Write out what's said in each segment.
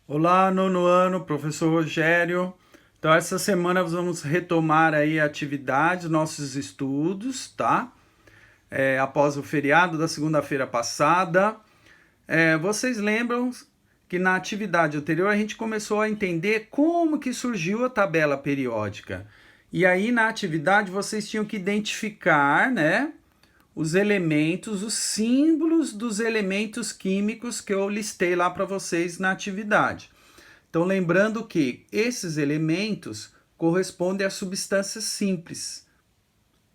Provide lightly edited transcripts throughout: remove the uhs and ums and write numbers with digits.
Olá, nono ano, professor Rogério. Então, essa semana nós vamos retomar aí a atividade, nossos estudos, tá? Após o feriado da segunda-feira passada. Vocês lembram que na atividade anterior a gente começou a entender como que surgiu a tabela periódica. E aí, na atividade, vocês tinham que identificar, né, os elementos, os símbolos dos elementos químicos que eu listei lá para vocês na atividade. Então, lembrando que esses elementos correspondem a substâncias simples,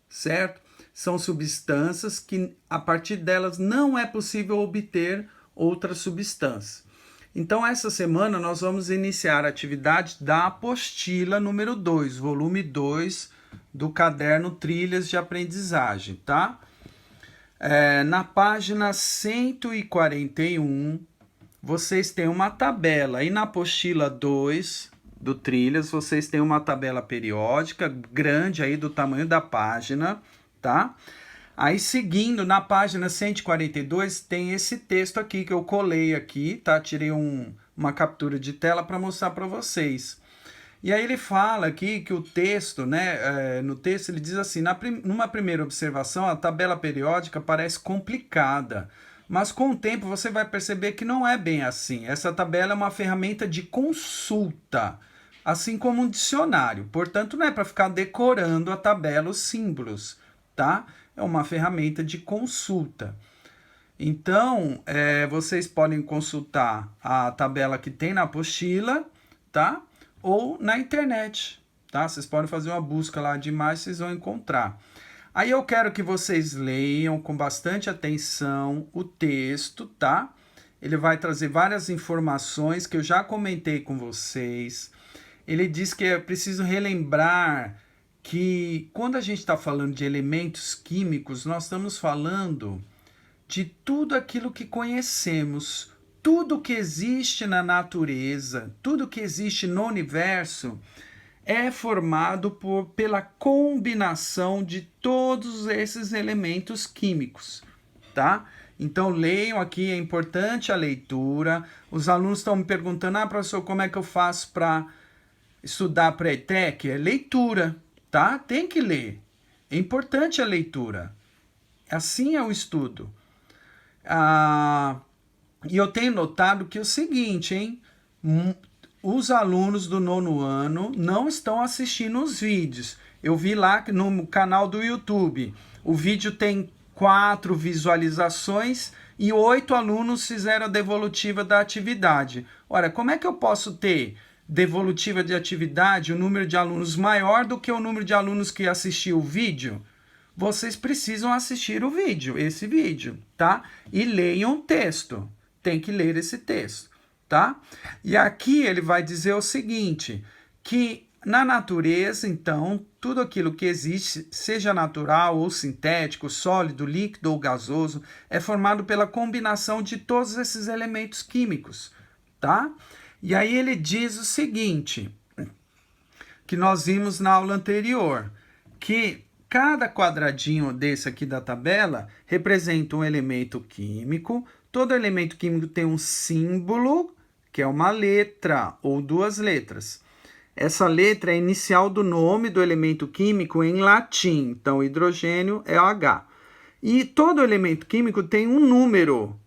certo? São substâncias que, a partir delas, não é possível obter outra substância. Então, essa semana, nós vamos iniciar a atividade da apostila número 2, volume 2 do caderno Trilhas de Aprendizagem, tá? Na página 141, vocês têm uma tabela. E na apostila 2 do Trilhas, vocês têm uma tabela periódica grande aí do tamanho da página, tá? Aí seguindo, na página 142, tem esse texto aqui que eu colei aqui, tá? Tirei uma captura de tela para mostrar para vocês. E aí ele fala aqui que o texto, né, no texto ele diz assim, numa primeira observação, a tabela periódica parece complicada, mas com o tempo você vai perceber que não é bem assim. Essa tabela é uma ferramenta de consulta, assim como um dicionário. Portanto, não é para ficar decorando a tabela, os símbolos, tá? É uma ferramenta de consulta. Então, vocês podem consultar a tabela que tem na apostila, tá? Ou na internet, tá? Vocês podem fazer uma busca lá de imagens, vocês vão encontrar. Aí eu quero que vocês leiam com bastante atenção o texto, tá? Ele vai trazer várias informações que eu já comentei com vocês. Ele diz que é preciso relembrar que quando a gente está falando de elementos químicos, nós estamos falando de tudo aquilo que conhecemos, tudo que existe na natureza, tudo que existe no universo é formado pela combinação de todos esses elementos químicos, tá? Então leiam aqui, é importante a leitura. Os alunos estão me perguntando, professor, como é que eu faço para estudar pré-tec? É leitura, tá? Tem que ler. É importante a leitura. Assim é o estudo. E eu tenho notado que é o seguinte, hein? Os alunos do nono ano não estão assistindo os vídeos. Eu vi lá no canal do YouTube, o vídeo tem 4 visualizações e 8 alunos fizeram a devolutiva da atividade. Ora, como é que eu posso ter devolutiva de atividade, o número de alunos maior do que o número de alunos que assistiu o vídeo? Vocês precisam assistir o vídeo, esse vídeo, tá? E leiam o texto. Tem que ler esse texto, tá? E aqui ele vai dizer o seguinte, que na natureza, então, tudo aquilo que existe, seja natural ou sintético, sólido, líquido ou gasoso, é formado pela combinação de todos esses elementos químicos, tá? E aí ele diz o seguinte, que nós vimos na aula anterior, que cada quadradinho desse aqui da tabela representa um elemento químico. Todo elemento químico tem um símbolo, que é uma letra ou 2 letras. Essa letra é a inicial do nome do elemento químico em latim. Então, o hidrogênio é o H. E todo elemento químico tem um número,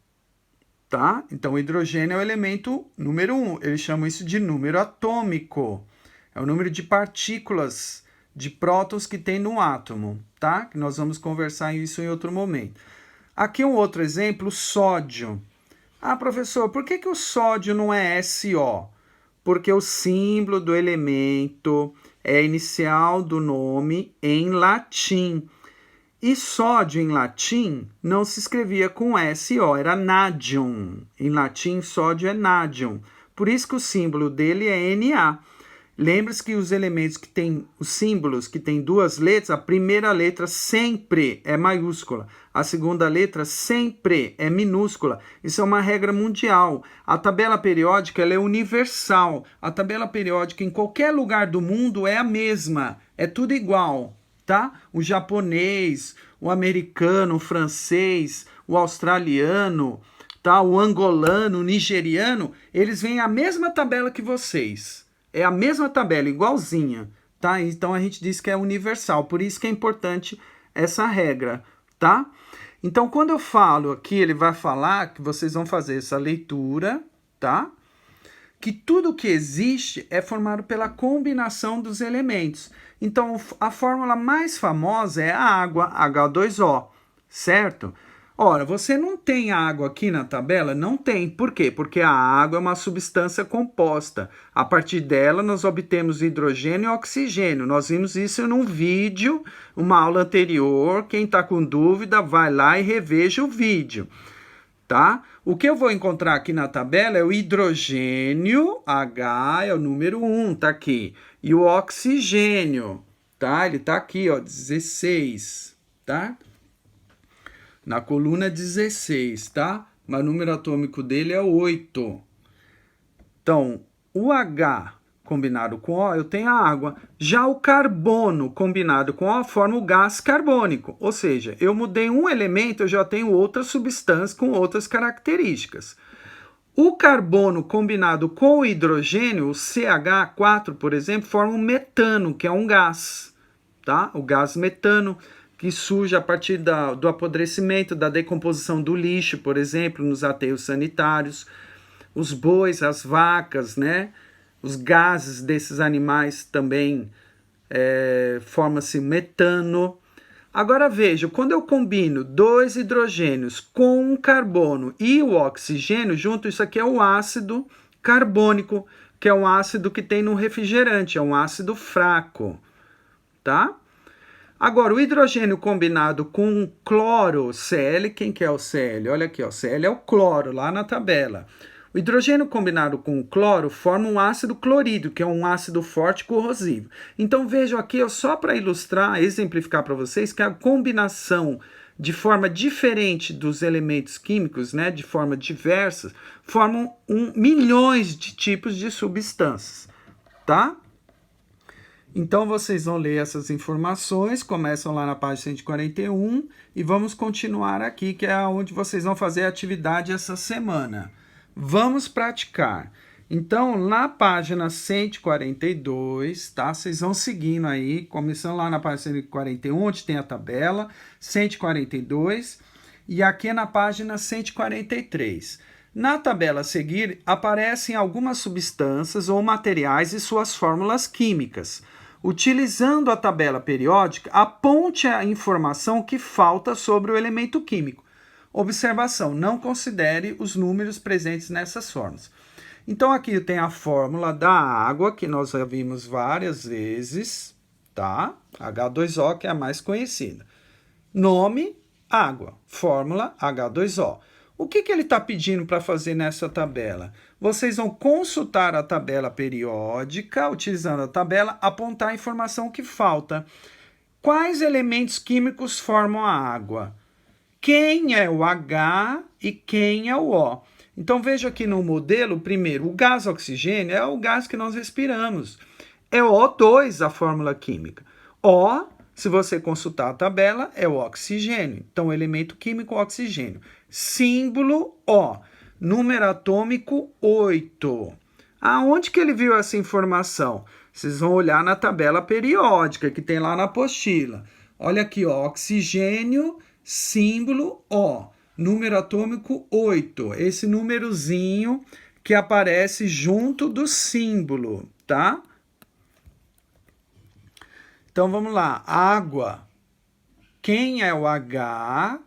tá? Então, o hidrogênio é o elemento número 1. Eles chamam isso de número atômico. É o número de partículas de prótons que tem no átomo, tá? Que nós vamos conversar isso em outro momento. Aqui um outro exemplo, sódio. Professor, por que o sódio não é SO? Porque o símbolo do elemento é a inicial do nome em latim. E sódio em latim não se escrevia com SO, era nadium. Em latim, sódio é nadium. Por isso que o símbolo dele é Na. Lembre-se que os elementos que têm, os símbolos que têm 2 letras, a primeira letra sempre é maiúscula, a segunda letra sempre é minúscula. Isso é uma regra mundial. A tabela periódica ela é universal. A tabela periódica em qualquer lugar do mundo é a mesma, é tudo igual, tá? O japonês, o americano, o francês, o australiano, tá? O angolano, o nigeriano, eles veem a mesma tabela que vocês. É a mesma tabela, igualzinha, tá? Então a gente diz que é universal, por isso que é importante essa regra, tá? Então quando eu falo aqui, ele vai falar que vocês vão fazer essa leitura, tá? Que tudo que existe é formado pela combinação dos elementos. Então, a fórmula mais famosa é a água, H2O, certo? Ora, você não tem água aqui na tabela? Não tem. Por quê? Porque a água é uma substância composta. A partir dela, nós obtemos hidrogênio e oxigênio. Nós vimos isso num vídeo, uma aula anterior. Quem está com dúvida, vai lá e reveja o vídeo. Tá? O que eu vou encontrar aqui na tabela é o hidrogênio, H é o número 1, tá aqui. E o oxigênio, tá? Ele tá aqui, ó, 16, tá? Na coluna 16, tá? Mas o número atômico dele é 8. Então, o H combinado com O, eu tenho a água. Já o carbono combinado com O forma o gás carbônico. Ou seja, eu mudei um elemento, eu já tenho outra substância com outras características. O carbono combinado com o hidrogênio, o CH4, por exemplo, forma o metano, que é um gás. Tá? O gás metano, que surge a partir do apodrecimento, da decomposição do lixo, por exemplo, nos aterros sanitários. Os bois, as vacas, né? Os gases desses animais também forma-se metano. Agora veja, quando eu combino 2 hidrogênios com um carbono e o oxigênio junto, isso aqui é o ácido carbônico, que é um ácido que tem no refrigerante, é um ácido fraco, tá? Agora, o hidrogênio combinado com cloro, Cl, quem que é o Cl? Olha aqui, ó, Cl é o cloro, lá na tabela. O hidrogênio combinado com o cloro forma um ácido clorídrico, que é um ácido forte e corrosivo. Então vejam aqui, só para ilustrar, exemplificar para vocês, que a combinação de forma diferente dos elementos químicos, né, de forma diversa, formam milhões de tipos de substâncias, tá? Então vocês vão ler essas informações, começam lá na página 141 e vamos continuar aqui, que é onde vocês vão fazer a atividade essa semana. Vamos praticar. Então, na página 142, tá? Vocês vão seguindo aí, começando lá na página 141, onde tem a tabela, 142, e aqui é na página 143. Na tabela a seguir, aparecem algumas substâncias ou materiais e suas fórmulas químicas. Utilizando a tabela periódica, aponte a informação que falta sobre o elemento químico. Observação, não considere os números presentes nessas fórmulas. Então, aqui tem a fórmula da água, que nós já vimos várias vezes, tá? H2O, que é a mais conhecida. Nome, água. Fórmula, H2O. O que ele está pedindo para fazer nessa tabela? Vocês vão consultar a tabela periódica, utilizando a tabela, apontar a informação que falta. Quais elementos químicos formam a água? Quem é o H e quem é o O? Então veja aqui no modelo, primeiro, o gás oxigênio é o gás que nós respiramos. É o O2 a fórmula química. O, se você consultar a tabela, é o oxigênio. Então, o elemento químico, oxigênio. Símbolo O. Número atômico 8. Aonde que ele viu essa informação? Vocês vão olhar na tabela periódica que tem lá na apostila. Olha aqui, ó, oxigênio, símbolo O. Número atômico 8. Esse númerozinho que aparece junto do símbolo, tá? Então, vamos lá. Água. Quem é o H?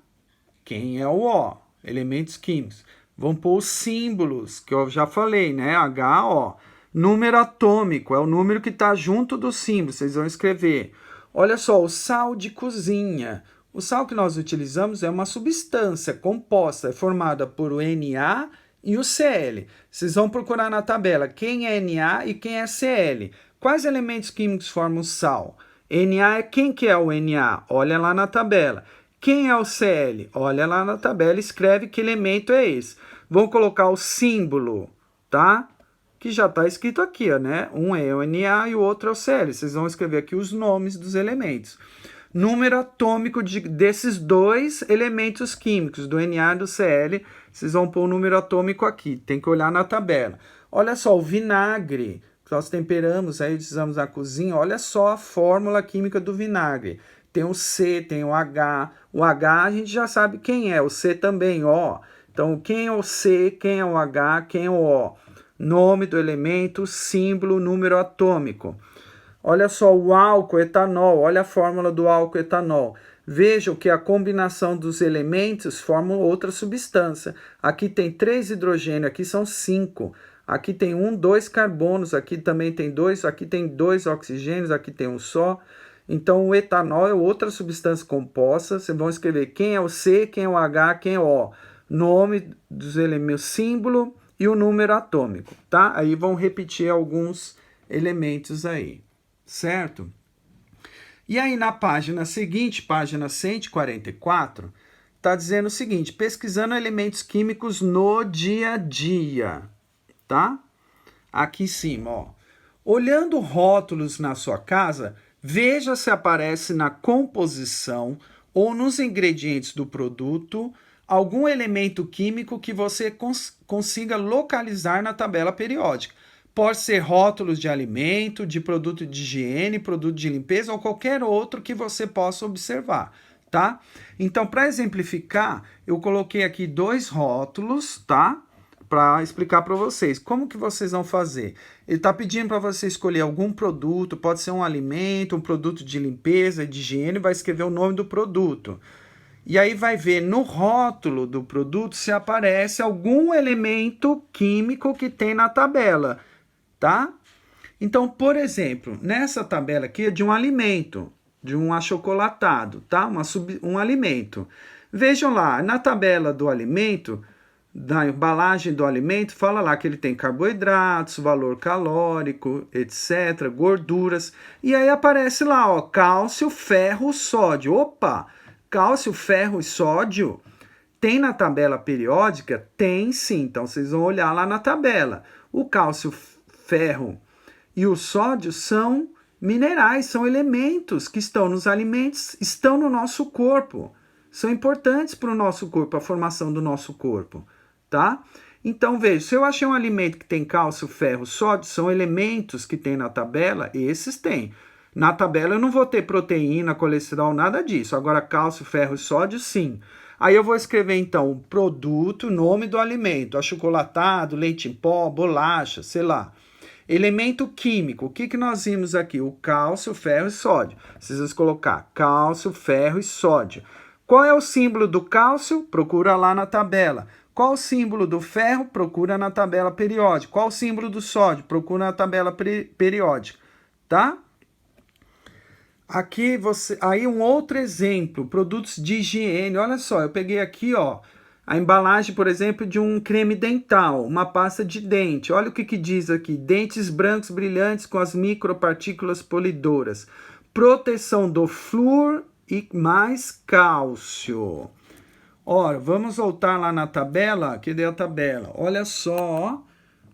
Quem é o O? Elementos químicos. Vamos pôr os símbolos, que eu já falei, né? HO. Número atômico é o número que está junto do símbolo. Vocês vão escrever. Olha só, o sal de cozinha. O sal que nós utilizamos é uma substância composta, é formada por o Na e o Cl. Vocês vão procurar na tabela quem é Na e quem é Cl. Quais elementos químicos formam o sal? Na é quem que é o Na? Olha lá na tabela. Quem é o Cl? Olha lá na tabela, escreve que elemento é esse. Vão colocar o símbolo, tá? Que já está escrito aqui, ó, né? Um é o Na e o outro é o Cl. Vocês vão escrever aqui os nomes dos elementos. Número atômico desses dois elementos químicos, do Na e do Cl, vocês vão pôr o número atômico aqui. Tem que olhar na tabela. Olha só, o vinagre que nós temperamos, aí utilizamos na cozinha. Olha só a fórmula química do vinagre. Tem o C, tem o H. O H a gente já sabe quem é. O C também, O. Então, quem é o C, quem é o H, quem é o O? Nome do elemento, símbolo, número atômico. Olha só o álcool, etanol. Olha a fórmula do álcool, etanol. Vejam que a combinação dos elementos forma outra substância. Aqui tem 3 hidrogênios, aqui são 5. Aqui tem 2 carbonos, aqui também tem 2, aqui tem 2 oxigênios, aqui tem um só. Então, o etanol é outra substância composta. Vocês vão escrever quem é o C, quem é o H, quem é o O. Nome dos elementos, símbolo e o número atômico, tá? Aí vão repetir alguns elementos aí, certo? E aí na página seguinte, página 144, tá dizendo o seguinte: pesquisando elementos químicos no dia a dia, tá? Aqui em cima, ó. Olhando rótulos na sua casa, veja se aparece na composição ou nos ingredientes do produto algum elemento químico que você consiga localizar na tabela periódica. Pode ser rótulos de alimento, de produto de higiene, produto de limpeza ou qualquer outro que você possa observar, tá? Então, para exemplificar, eu coloquei aqui 2 rótulos, tá? Para explicar para vocês. Como que vocês vão fazer? Ele está pedindo para você escolher algum produto, pode ser um alimento, um produto de limpeza, de higiene, vai escrever o nome do produto. E aí vai ver no rótulo do produto se aparece algum elemento químico que tem na tabela, tá? Então, por exemplo, nessa tabela aqui é de um alimento, de um achocolatado, tá? Um alimento. Vejam lá, na tabela do alimento, da embalagem do alimento, fala lá que ele tem carboidratos, valor calórico, etc., gorduras. E aí aparece lá, ó, cálcio, ferro, sódio. Opa! Cálcio, ferro e sódio tem na tabela periódica? Tem sim, então vocês vão olhar lá na tabela. O cálcio, ferro e o sódio são minerais, são elementos que estão nos alimentos, estão no nosso corpo. São importantes para o nosso corpo, a formação do nosso corpo, tá? Então veja, se eu achei um alimento que tem cálcio, ferro, sódio, são elementos que tem na tabela, esses tem. Na tabela eu não vou ter proteína, colesterol, nada disso. Agora cálcio, ferro e sódio, sim. Aí eu vou escrever então o produto, nome do alimento, achocolatado, leite em pó, bolacha, sei lá. Elemento químico, o que nós vimos aqui? O cálcio, ferro e sódio. Vocês vão colocar cálcio, ferro e sódio. Qual é o símbolo do cálcio? Procura lá na tabela. Qual o símbolo do ferro? Procura na tabela periódica. Qual o símbolo do sódio? Procura na tabela periódica, tá? Aqui aí um outro exemplo, produtos de higiene. Olha só, eu peguei aqui, ó, a embalagem, por exemplo, de um creme dental, uma pasta de dente. Olha o que diz aqui: dentes brancos brilhantes com as micropartículas polidoras. Proteção do flúor e mais cálcio. Ora, vamos voltar lá na tabela. Cadê a tabela? Olha só, ó,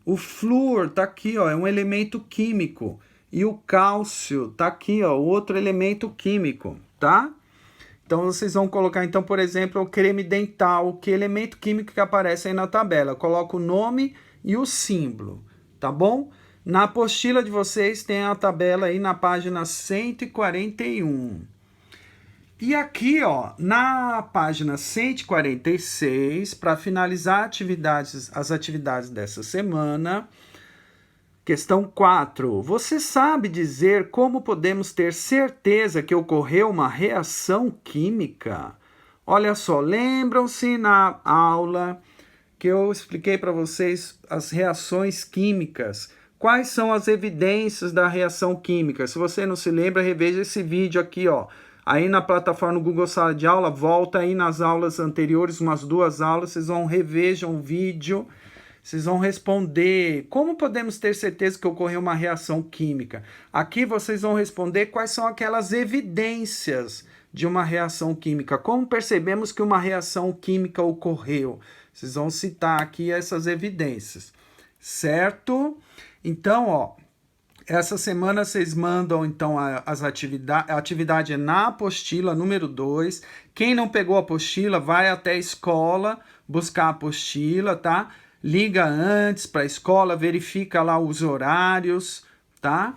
o flúor tá aqui, ó, é um elemento químico. E o cálcio tá aqui, ó, outro elemento químico, tá? Então, vocês vão colocar, então, por exemplo, o creme dental, que elemento químico que aparece aí na tabela. Coloca o nome e o símbolo, tá bom? Na apostila de vocês tem a tabela aí na página 141. E aqui, ó, na página 146, para finalizar as atividades dessa semana, questão 4. Você sabe dizer como podemos ter certeza que ocorreu uma reação química? Olha só, lembram-se na aula que eu expliquei para vocês as reações químicas? Quais são as evidências da reação química? Se você não se lembra, reveja esse vídeo aqui, ó. Aí na plataforma Google Sala de Aula, volta aí nas aulas anteriores, umas 2 aulas, vocês vão revejam o vídeo. Vocês vão responder como podemos ter certeza que ocorreu uma reação química. Aqui vocês vão responder quais são aquelas evidências de uma reação química. Como percebemos que uma reação química ocorreu? Vocês vão citar aqui essas evidências, certo? Então, ó, Essa semana vocês mandam, então, as atividades. A atividade é na apostila número 2. Quem não pegou a apostila, vai até a escola buscar a apostila, tá? Liga antes para a escola, verifica lá os horários, tá?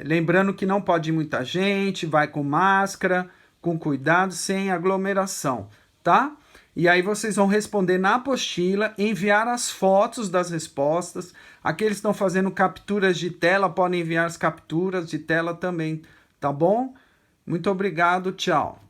Lembrando que não pode ir muita gente, vai com máscara, com cuidado, sem aglomeração, tá? E aí vocês vão responder na apostila, enviar as fotos das respostas. Aqueles que estão fazendo capturas de tela podem enviar as capturas de tela também, tá bom? Muito obrigado, tchau.